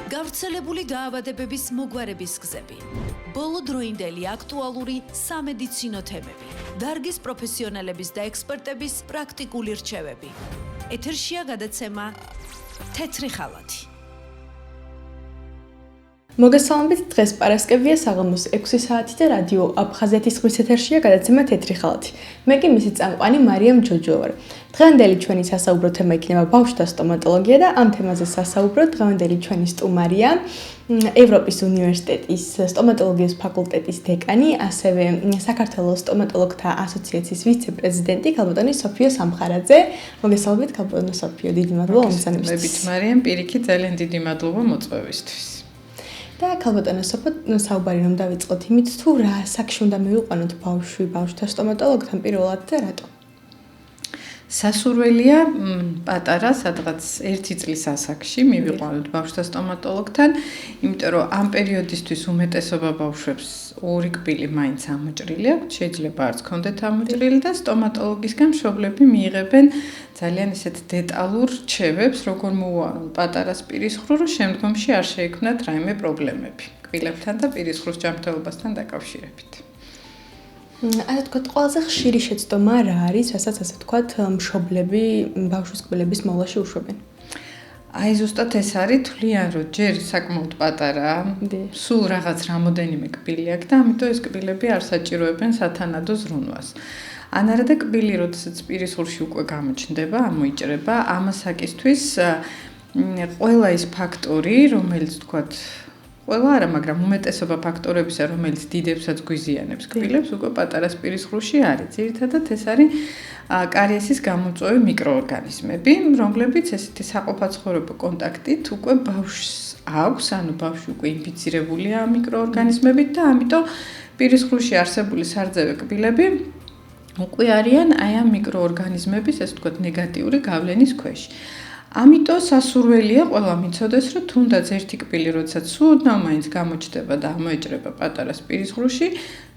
გავრცელებული დაავადებების მოგვარების გზები, ბოლოდროინდელი აქტუალური სამედიცინო თემები, დარგის პროფესიონალების და ექსპერტების პრაქტიკული რჩევები. ეთერშია გადაცემა თეთრი ხალათი. მოგესალმებით, დღეს პარასკევია საღამოს 6 საათი და რადიო აფხაზეთის ხმის ეთერშია გადაცემა თეთრი ხალათი. მე კი მისი წამყვანი მარიამ ჯოჯო ვარ. დღევანდელი ჩვენი სასაუბრო თემა იქნება ბავშვთა სტომატოლოგია და ამ თემაზე სასაუბროთ დღევანდელი ჩვენი სტუმარია ევროპის უნივერსიტეტის სტომატოლოგიის ფაკულტეტის დეკანი, ასევე საქართველოს სტომატოლოგთა ასოციაციის ვიცე-პრეზიდენტი ქალბატონი სოფიო სამხარაძე. მოგესალმებით, ქალბატონო სოფიო, დიდი მადლობა მომწონებისთვის. მარიამ, პირიქით ძალიან დიდი მადლობა მოწვევისთვის. და ქალბატონო სოფიო, საუბარი რომ დავიწყოთ იმით, თუ რა საკში უნდა მივიყვანოთ ბავშვთა სტომატოლოგთან პირველად და რატომ? სასურველია პატარა სადღაც 1 წლის ასაკში მივიყვანოთ ბავშვთა სტომატოლოგთან, იმიტომ რომ ამ პერიოდისთვის უმეტესობა ბავშვებს 2 კბილი მაინც ამოჭრილი აქვს, შეიძლება არც ქონდეთ ამოჭრილი და სტომატოლოგისგან მშობლები მიიღებენ ძალიან ისეთ დეტალურ რჩევებს, როგორ მოვუარო პატარას პირისხრო, რომ შემდგომში არ შეექმნათ რაიმე პრობლემები კბილებთან და პირისხრის ჯანმრთელობასთან დაკავშირებით. ასე ვთქვათ, ყველაზე ხშირი შეცდომა რა არის, რასაც ასე ვთქვათ, მშობლები ბავშვის კბილების მოვლაში უშვებენ? აი ზუსტად ეს არის, თვლიან რომ ჯერ საკმაოდ პატარაა, სულ რაღაც რამოდენიმე კბილი აქვს და ამიტომ ეს კბილები არ საჭიროებენ სათანადო ზრუნვას. ან არა და კბილი, როდესაც პირისხურში უკვე გამოჩნდება, ამოიჭრება, ამასაკისთვის ყველა ის ფაქტორი, რომელიც ვთქვათ ყველა არა, მაგრამ უმეტესობა ფაქტორებისა, რომელიც დიდებსაც გვიზიანებს კბილებს, უკვე პატარას პირისხრუში არის. ძირითადად ეს არის კარიესის გამომწვევი მიკროორგანიზმები, რომლებიც ესეთი საყოფაცხოვრებო კონტაქტით უკვე ბავშვს აქვს, ანუ ბავშვი უკვე ინფიცირებულია მიკროორგანიზმებით და ამიტომ პირისხრუში არსებული სარძევე კბილები უკვე არიან აი ამ მიკროორგანიზმების, ასე ვთქვათ, ნეგატიური გავლენის ქვეშ. ამიტომ სასურველია ყველა მიცოდეს, რომ თუნდაც ერთი კბილი, როდესაც უდნავ მაინც გამოჩნდება და ამოეჭრება პატარას პირისხრუში,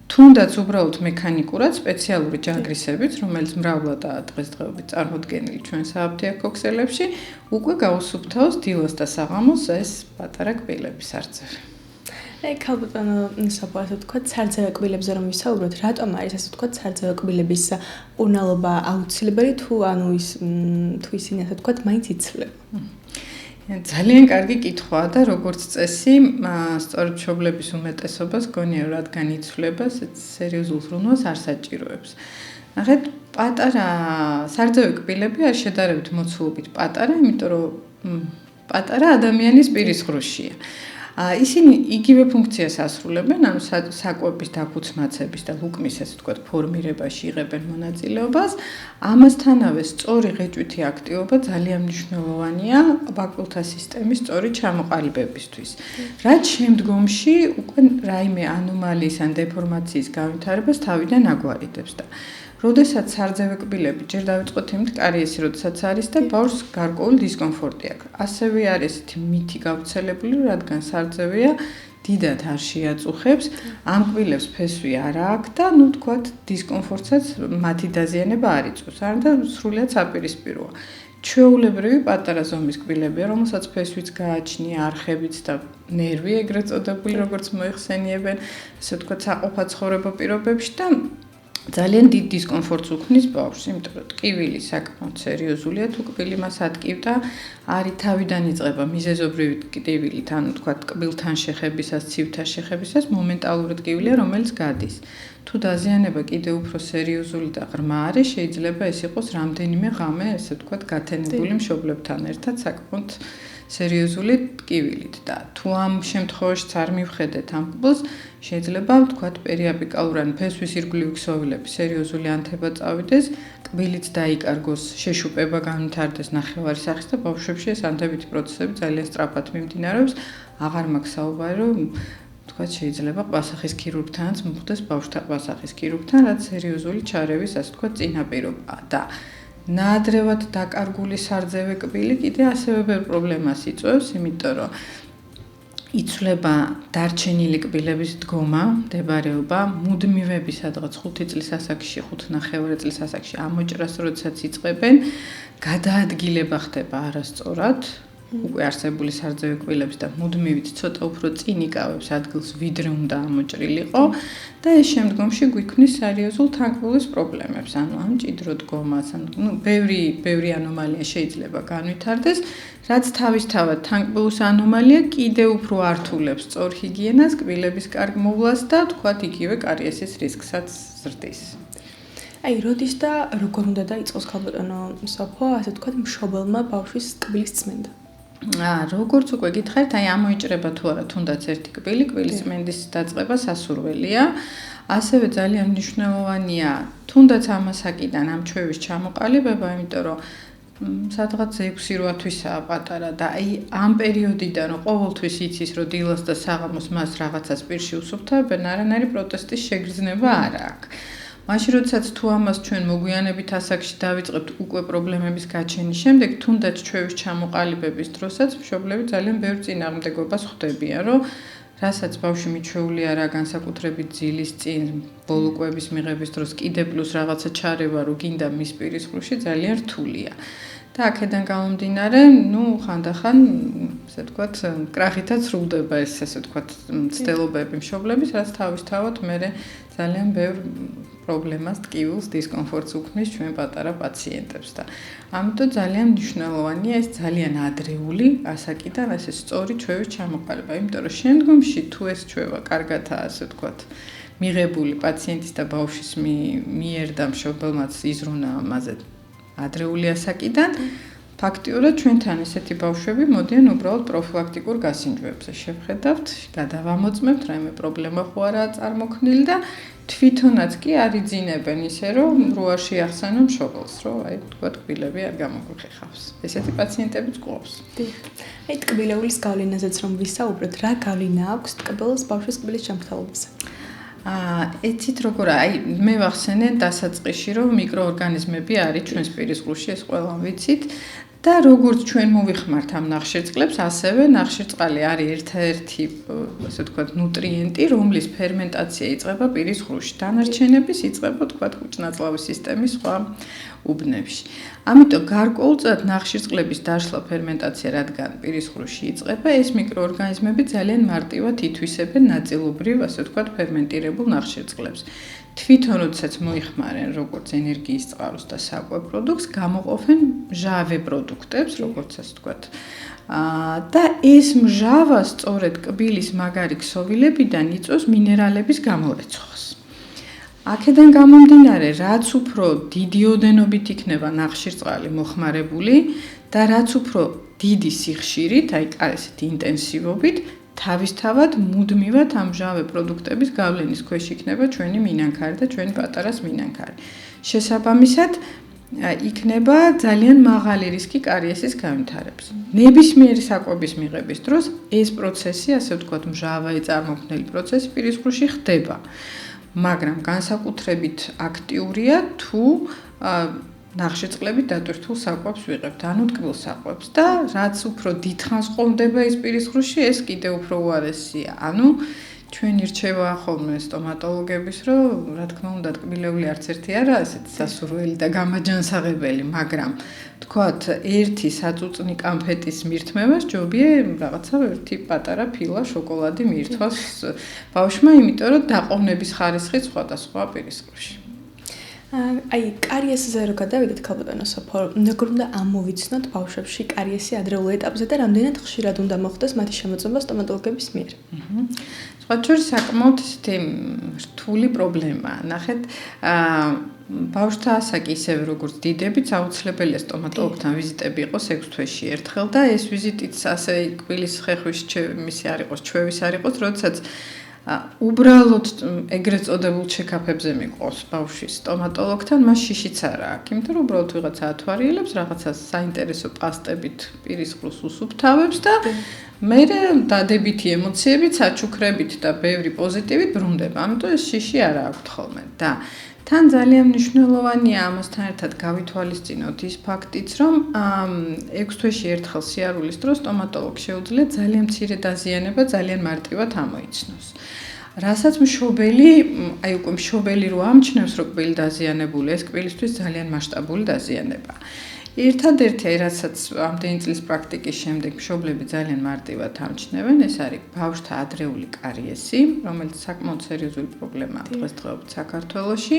თუნდაც უბრალოდ მექანიკურად სპეციალური ჯაგრისებით, რომელიც მრავლადაა დღესდღეობით წარმოდგენილი ჩვენ სააფთიაქო ქსელებში, უკვე გაუსუფთავოს დილას და საღამოს ეს პატარა კბილების სარძევე. ქალბატონო სოფიო, ასე ვთქვათ, სარძევე კბილებზე რომ ვისაუბროთ, რატომ არის ასე ვთქვათ, სარძევე კბილების მკურნალობა აუცილებელი თუ ისინი ასე ვთქვათ, მაინც იცვლება? ძალიან კარგი კითხვაა და როგორც წესი, სწორედ მშობლების უმეტესობას გონია, რადგან იცვლება, სერიოზულ ზრუნვას არ საჭიროებს. ნახეთ, პატარა სარძევე კბილები არის შედარებით მოცულობით პატარა, იმიტომ რომ პატარა ადამიანის პირისხრუშია. ისინი იგივე ფუნქციას ასრულებენ, ანუ საკვების დაქუცმაცების და ლუკმის, ასე ვთქვათ, ფორმირებაში იღებენ მონაწილეობას. ამასთანავე სწორი ღეჭვითი აქტივობა ძალიან მნიშვნელოვანია ბაკულთა სისტემის სწორი ჩამოყალიბებისთვის. რაც შემდგომში უკვე რაიმე ანომალიის ან დეფორმაციის განვითარებას თავიდან აგვარიდებს და როდესაც სარძევე კბილები, ჯერ დავიწყოთ იმით კარიესი, როდესაც არის და ბავშვს გარკვეული დისკომფორტი აქვს. ასევე არის ესეთი მითი გავრცელებული, რადგან სარძევეა დიდად არ შეაწუხებს, ამ კბილებს ფესვი არ აქვს და, ვთქვათ, დისკომფორტსაც მათი დაზიანება არ იწვევს, არა და სრულიად საპირისპიროა. ჩვეულებრივი პატარა ზომის კბილებია, რომელსაც ფესვიც გააჩნია, არხებიც და ნერვი ეგრეთ წოდებული, როგორც მოიხსენიებენ, ასე ვთქვათ, საყოფაცხოვრებო პირობებში და ძალიან დიდ დისკომფორტს უქმნის ბავშვს, იმიტომ რომ ტკივილი საკმაოდ სერიოზულია, თუ კბილი მას ატკივდა, არის თავიდან იწყება მიზეზობრივი ტკივილით, ანუ ვთქვათ, კბილთან შეხებისას, ცივთან შეხებისას მომენტალური ტკივილია, რომელიც გადის. თუ დაზიანება კიდევ უფრო სერიოზული და ღრმა არის, შეიძლება ეს იყოს რამდენიმე ღამე, ესე ვთქვათ, გათენებული მშობლებთან ერთად საკმაოდ სერიოზული ტკივილით და თუ ამ შემთხვევაშიც არ მივხედეთ ამ კბილს, შეიძლება ვთქვათ პერიაპიკალური ან ფესვის ირგვლივი ქსოვილების სერიოზული ანთება წავიდეს, კბილიც დაიკარგოს, შეშუპება განვითარდეს ნახევარი სახის და ბავშვებში ეს ანთებითი პროცესები ძალიან სწრაფად მიმდინარეობს. აღარ მაქვს საუბარი, რომ ვთქვათ შეიძლება ყვასახის ქირურგთანაც მოხდეს ბავშვთა ყვასახის ქირურგთან, რაც სერიოზული ჩარევის, ასე ვთქვათ, წინაპირობაა და ნაადრევად დაკარგული სარძევე კბილი კიდე ასევე ბევრ პრობლემას იწვევს, იმიტომ რომ იცვლება დარჩენილი კბილების დგომა, მდებარეობა, მუდმივები სადღაც 5 წლის ასაკში, 5.5 წლის ასაკში ამოჭრას, როდესაც იწყებენ, გადაადგილება ხდება არასწორად, უკვე არსებული სარძევი კბილების და მუდმივით ცოტა უფრო წინ იკავებს ადგილს, ვიდრე უნდა ამოჭრილიყო და ეს შემდგომში გვიქმნის სერიოზულ თანკბილის პრობლემებს, ანუ ამ მჭიდრო დგომას, ანუ ბევრი ანომალია შეიძლება განვითარდეს, რაც თავისთავად თანკბილოს ანომალია კიდევ უფრო ართულებს სწორ ჰიგიენას, კბილების კარგ მოვლას და თქვათ იგივე კარიესის რისკსაც ზრდის. აი, როდის და როგორ უნდა დაიწყოს ქალბატონო სოფო, ასე ვთქვათ, მშობელმა ბავშვის კბილის წმენდა? როგორც უკვე გითხარით, აი ამოიჭრება თუ არა თუნდაც ერთი კბილის წმენდის დაწყება სასურველია. ასევე ძალიან მნიშვნელოვანია თუნდაც ამასაკიდან ამ ჩვევის ჩამოყალიბება, იმიტომ რომ სადღაც 6-8 თვისაა პატარა და აი ამ პერიოდიდან რომ ყოველთვის იცის რომ დილას და საღამოს მას რაღაცას პირში უსუფთავებენ, არანაირი პროტესტის შეგრძნება არ აქვს. მაშინ როდესაც თუ ამას ჩვენ მოგვიანებით ასაკში დავიწყებთ უკვე პრობლემების გაჩენის შემდეგ, თუნდაც ჩვევის ჩამოყალიბების დროსაც მშობლები ძალიან ბევრ წინააღმდეგობას ხვდებიან, რომ რასაც ბავშვი მიჩვეული არა განსაკუთრებით ძილის წინ ბოლო კვების მიღების დროს კიდე პლუს რაღაცა ჩარევა რო გინდა მის პირისყრუში ძალიან რთულია. და აქედან გამომდინარე, ხანდახან, ასე ვთქვათ, კრახითაც სრულდება ეს, ასე ვთქვათ, მცდელობები მშობლების, რაც თავისთავად მერე ძალიან ბევრ პრობლემას, ტკივილს, დისკომფორტს უქმნის ჩვენ პატარა პაციენტებს და ამიტომ ძალიან მნიშვნელოვანია ეს ძალიან ადრეული ასაკიდან ესე სწორი ჩვევის ჩამოყალიბება, იმიტომ რომ შემდგომში თუ ეს ჩვევა კარგადაა, ასე ვთქვათ, მიღებული პაციენტის და ბავშვის მიერ და მშობელმაც იზრუნა ამაზე ადრეული ასაკიდან, ფაქტიურად ჩვენთან ესეთი ბავშვები მოდიან უბრალოდ პროფილაქტიკურ გასინჯვებზე. შევხედავთ, გადავამოწმებთ, რაიმე პრობლემა ხო არაა წარმოქმნილი და თვითონაც კი არ იძინებენ ისე, რომ რო არ შეახსენონ მშობელს, რომ აი თქვა კბილები არ გამოგვიხეხავს. ესეთი პაციენტებიც გვყავს. აი ტკბილეულის გავლენაზეც რომ ვისაუბროთ, რა გავლენა აქვს ტკბილს ბავშვის კბილის ჩამქრალობაზე? ეცით როგორ აი მე ვახსენე დასაწყისში რომ მიკროორგანიზმები არის ჩვენს პირისყრუში, ეს ყველამ ვიცით და როგორც ჩვენ მოვიხმართ ამ ნახშირწყლებს, ასევე ნახშირწყალი არის ერთ-ერთი, ასე ვთქვათ, ნუტრიენტი, რომლის ფერმენტაცია იწყება პირისყრუში. დანარჩენების იწყება, თქვათ, კუჭ-ნაწლავის სისტემის სხვა უბნებში. ამიტომ გარკვეულწილად ნახშირწყლების დაშლა ფერმენტაცია, რადგან პირისყრუში იწყება, ეს მიკროორგანიზმები ძალიან მარტივად ითვისებენ ნაწილობრივ, ასე ვთქვათ, ფერმენტირებულ ნახშირწყლებს. თვითონ როდესაც მოიხმარენ როგორც ენერგიის წყაროს და საკვებ პროდუქტს, გამოყოფენ მჟავე პროდუქტებს, როგორც ასე ვთქვათ. და ეს მჟავა სწორედ კბილის მაგარი ქსოვილებიდან იწვევს მინერალების გამორეცხვას. აქედან გამომდინარე, რაც უფრო დიდი ოდენობით იქნება ნახშირწყალი მოხმარებული და რაც უფრო დიდი სიხშირით, აი ესეთი ინტენსივობით, თავისთავად მუდმივად ამ მჟავე პროდუქტების გავლენის ქვეშ იქნება ჩვენი მინანქარი და ჩვენი პატარას მინანქარი. შესაბამისად, იქნება ძალიან მაღალი რისკი კარიესის განვითარების. ნებისმიერი საკვების მიღების დროს ეს პროცესი, ასე ვთქვათ, მჟავაი წარმოქმნილი პროცესი პირისყრუში ხდება. მაგრამ განსაკუთრებით აქტიურია თუ ნახშირწყლებით დატვირთულ საკვებს ვიღებთ, ანუ ტკბილ საკვებს და რაც უფრო დიდხანს ყოლდება ის პირისყრუში, ეს კიდევ უფრო უარესია. ანუ ჩვენი რჩევა ხოლმე სტომატოლოგების, რომ რა თქმა უნდა ტკბილეული არც ერთი არაა ესეთი სასურველი და გამაჯანსაღებელი, მაგრამ თქვათ, ერთი საწუწნი კამფეტის მირთმევა ჯობია რაღაცა ერთი პატარა ფილა შოკოლადი მიირთვას ბავშვმა, იმიტომ რომ დაყოვნების ხარისხი სხვადასხვა პირისყრუში. აი, კარიესზე რო გადავიდეთ ქალბატონო სოფო, როგორ უნდა ამოვიცნოთ ბავშვებში კარიესი ადრეულ ეტაპზე და რამდენად ხშირად უნდა მოხდეს მათი შემოწმება სტომატოლოგების მიერ? სხვა შორის საკმაოდ ისეთი რთული პრობლემაა. ნახეთ, ბავშვთა ასაკი ისევე როგორც დიდებით, აუცილებელია სტომატოლოგთან ვიზიტები იყოს 6 თვეში ერთხელ და ეს ვიზიტიც ასე კბილის ხეხვის მისი არ იყოს, ჩვევის არ იყოს, როდესაც უბრალოდ ეგრეთ წოდებულ ჩეკაპებზე მიყვავს ბავშვის სტომატოლოგთან, მას შიშიც არ აქვს, იმიტომ რომ უბრალოდ ვიღაცა ათვარიელებს, რაღაცა საინტერესო პასტებით პირისყრუს უსუფთავებს და მერე დადებითი ემოციებით, საჩუქრებით და ბევრი პოზიტივით ბრუნდება. ამიტომ ეს შიში არ აქვს ხოლმე და თან ძალიან მნიშვნელოვანია ამასთან ერთად გავითვალისწინოთ ის ფაქტიც, რომ 6 თვეში ერთხელ სიარულის დროს სტომატოლოგს შეუძლია ძალიან მცირე დაზიანება ძალიან მარტივად ამოიცნოს. რასაც მშობელი, აი უკვე მშობელი რო ამჩნევს, რომ კბილი დაზიანებული, ეს კბილისთვის ძალიან მასშტაბური დაზიანება. ერთადერთი რასაც ამდენი წლის პრაქტიკის შემდეგ მშობლები ძალიან მარტივად ამჩნევენ, ეს არის ბავშვთა ადრეული კარიესი, რომელიც საკმაოდ სერიოზული პრობლემაა დღესდღეობით საქართველოში.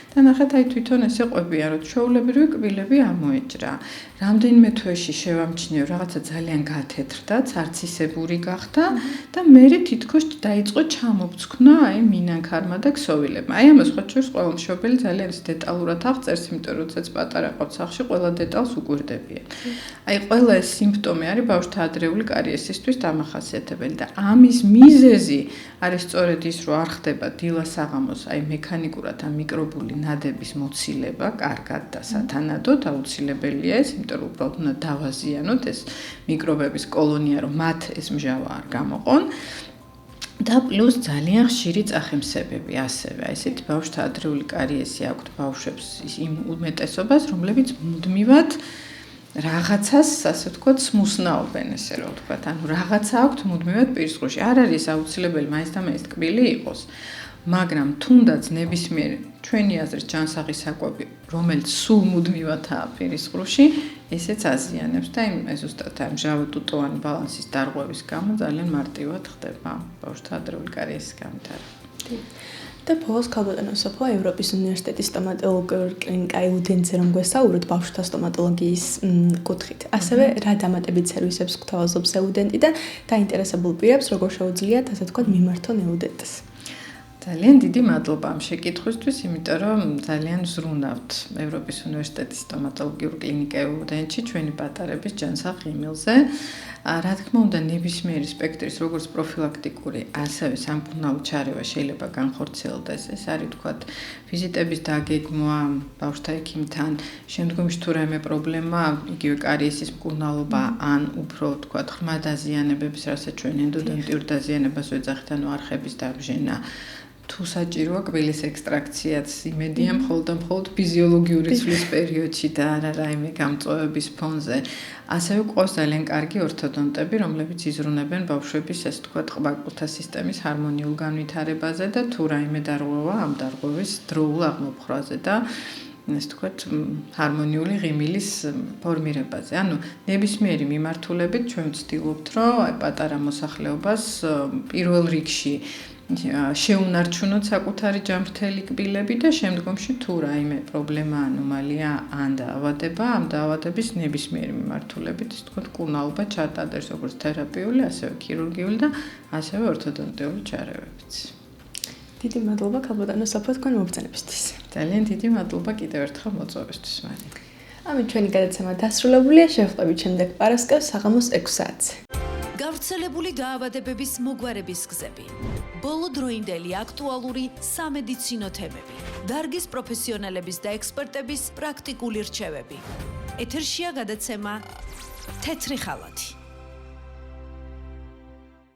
და ნახეთ, აი თვითონ ესე ყვებიან, რომ ჩვეულებრივი კბილები ამოეჭრა. რამდენიმე თვეში შევამჩნიე, რაღაცა ძალიან გათეთრდა, ცარცისებური გახდა და მერე თითქოს დაიწყო ჩამოფცქნა აი მინანქარმა და ქსოვილებმა. აი ამას ხო ჩვენს ყველა მშობელი ძალიან დეტალურად აღწერს, იმიტომ რომ როდესაც პატარა ყავთ სახლში, ყველა დეტალს უგვირდებიან. აი ყველა ეს სიმპტომი არის ბავშვთა ადრეული კარიესისთვის დამახასიათებელი და ამის მიზეზი არის სწორედ ის, რომ არ ხდება დილა-საღამოს აი მექანიკურად ან მიკრობული ნადების მოცილება, კარგად და სათანადოდ აუცილებელია ეს, იმიტომ რომ უბრალოდ უნდა დავაზიანოთ ეს მიკრობების კოლონია, რომ მათ ეს მჟავა არ გამოყონ. და პლუს ძალიან ხშირი წახემსებები ასევე. ესეთი ბავშვთა ადრეული კარიესი აქვთ ბავშვებს იმ უმეტესობას, რომლებიც მუდმივად რაღაცას, ასე ვთქვათ, სმუსნაობენ, ესე რომ ვთქვათ, ანუ რაღაცა აქვთ მუდმივად პირისყრუში. არ არის აუცილებელი მაინც და მაინც ტკბილი იყოს, მაგრამ თუნდაც ნებისმიერ ჩვენი აზრით ჯანსაღი საკვები, რომელიც სულ მუდმივადაა პირისყრუში, ესეც აზიანებს და ზუსტად ამ მჟავადუტოვანი ბალანსის დარღვევის გამო ძალიან მარტივად ხდება ბავშვთა ადრეული კარიესის განვითარება. და ბოლოს ქალბატონო სოფო ევროპის უნივერსიტეტის სტომატოლოგიური კლინიკა უდენზე რომ გვესაუბროთ ბავშვთა სტომატოლოგიის კუთხით. ასევე რა დამატებით სერვისებს გვთავაზობს უდენტი და დაინტერესებულ პირებს როგორ შეუძლიათ, ასე ვთქვათ, მიმართონ უდენტს. ძალიან დიდი მადლობა ამ შეკითხვისთვის, იმიტომ რომ ძალიან ვზრუნავთ ევროპის უნივერსიტეტის სტომატოლოგიურ კლინიკა უდენში ჩვენი პატარების ჯანსაღ ღიმილზე. რა თქმა უნდა, ნებისმიერი სპექტრის, როგორც პროფილაქტიკური, ასევე სამკურნალო ჩარევა შეიძლება განხორციელდეს. ეს არის ვთქვათ, ვიზიტების დაგეგმვა ბავშვთა ექიმთან, შემდგომში თუ რაიმე პრობლემა, იგივე კარიესის მკურნალობა, ან უფრო ვთქვათ, ღრმა დაზიანებების, რასაც ჩვენ ენდოდონტიურ დაზიანებას ვეძახით, ანუ არხების დაბჟენა. თუ საჭიროა კბილის ექსტრაქციაც, იმედია მხოლოდ ფიზიოლოგიური ცვლის პერიოდში და არა რაიმე გამწვევების ფონზე. ასევე ყავს ძალიან კარგი ორთოდონტები, რომლებიც იზრუნებენ ბავშვების, ასე ვთქვათ, ყბაკულთა სისტემის ჰარმონიულ განვითარებაზე და თუ რაიმე დარღვევა ამ დარღვევის დროულ აღმოფხვრაზე და ასე ვთქვათ, ჰარმონიული ღიმილის ფორმირებაზე. ანუ ნებისმიერი მიმართულებით ჩვენ ვცდილობთ, რომ აი პატარა მოსახლეობას პირველ რიგში შეუნარჩუნოთ საკუთარი ჯანმრთელი კბილები და შემდგომში თუ რაიმე პრობლემა, ანომალია ან დაავადება, ამ დაავადების ნებისმიერი მიმართულებით, ასე ვთქვათ, მკურნალობა ჩატარდეს როგორც თერაპიული, ასევე ქირურგიული და ასევე ორთოდონტიული ჩარევებიც. დიდი მადლობა ქალბატონო სოფო თქვენ მობრძანებისთვის. ძალიან დიდი მადლობა კიდევ ერთხელ მოწვევისთვის, მარია. ამით ჩვენი გადაცემა დასრულებულია, შევხვდებით შემდეგ პარასკევს საღამოს 6 საათზე. გავრცელებული დაავადებების მოგვარების გზები, ბოლო დროინდელი აქტუალური სამედიცინო თემები, დარგის პროფესიონალების და ექსპერტების პრაქტიკული რჩევები. ეთერშია გადაცემა თეთრი ხალათი.